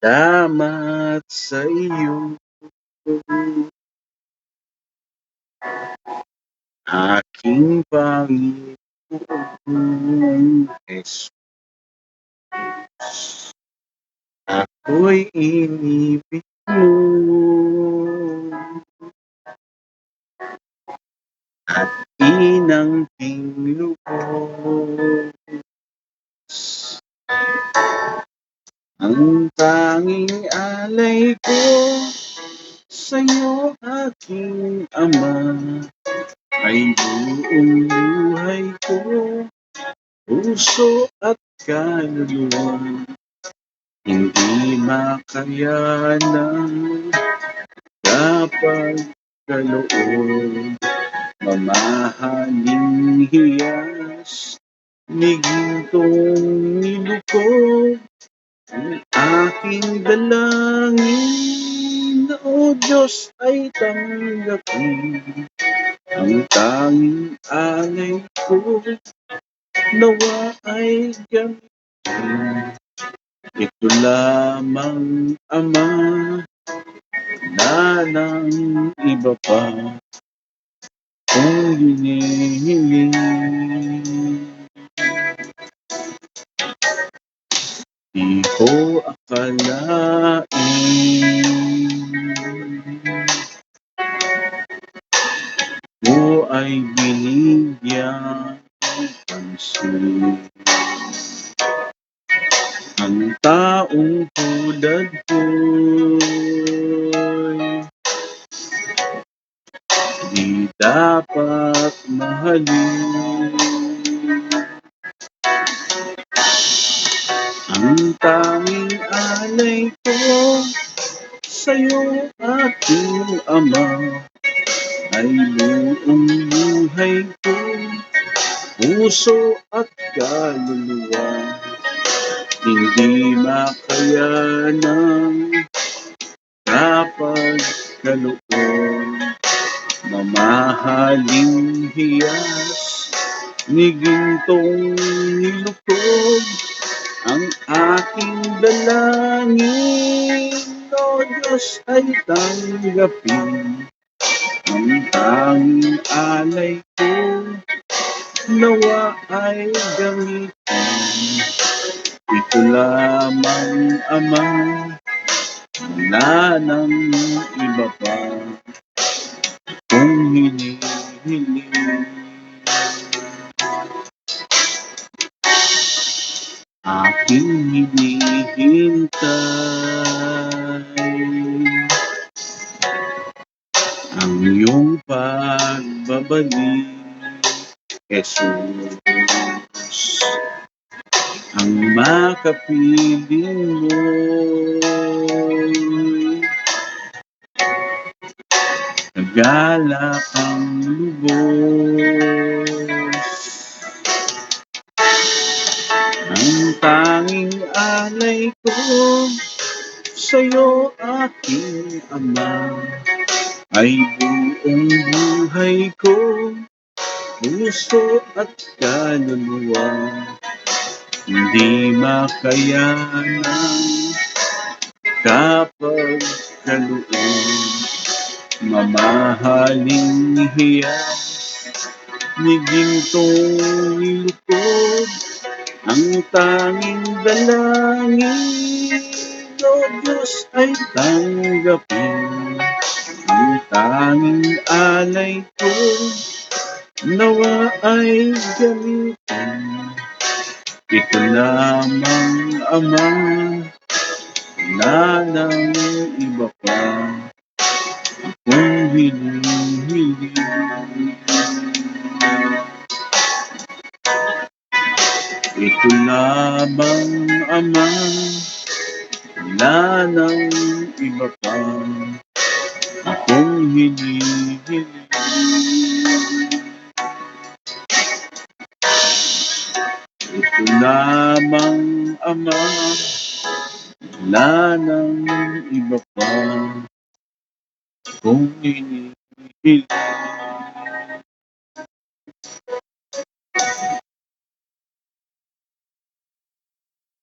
Salamat sa iyo, aking Panginoong Hesus. Ako'y inibig mo at inangking lubos. Ang tanging alay ko sa'yo, aking Ama, ay buong buhay ko, puso at kaluluwa. Hindi makayanan kapag kaloob, mamahaling hiyas, ni gintong nilukod. Ang aking dalangin, O Diyos, ay tanggapin. Ang tanging alay ko, nawa ay gamitin. Ito lamang, Ama, wala nang iba pa kung hinihiling. Di ko akalain mo ay binigyan ng pansin. Ang taong tulad ko'y di dapat mahalin. Ang tanging alay ko sa'yo, aking Ama, ay buong buhay ko, puso at kaluluwa. Hindi makayanan kapag kaloob, mamahaling hiyas, ni gintong nilukod. Ang aking dalangin, O Diyos, ay tanggapin. Ang tanging alay ko, nawa ay gamitin. Ito lamang, Ama, wala nang iba pa kung hinihiling. Aking hinihintay ang iyong pagbabalik, Jesus. Ang makapiling mo'y nagalak ang lubos. Ang tanging alay ko sa'yo, aking Ama, ay buong buhay ko, puso at kaluluwa. Hindi makayanan kapag kaloob, mamahaling hiyas, ni gintong nilukod. Ang tanging dalangin, O Diyos, ay tanggapin. Ang tanging alay ko, nawa ay gamitin. Ito lamang, Ama, wala nang iba pa kung hinihiling. Ito lamang, Ama, Wala ng iba pa akong hinihiling. Ito lamang, Ama, wala ng iba pa akong hinihiling.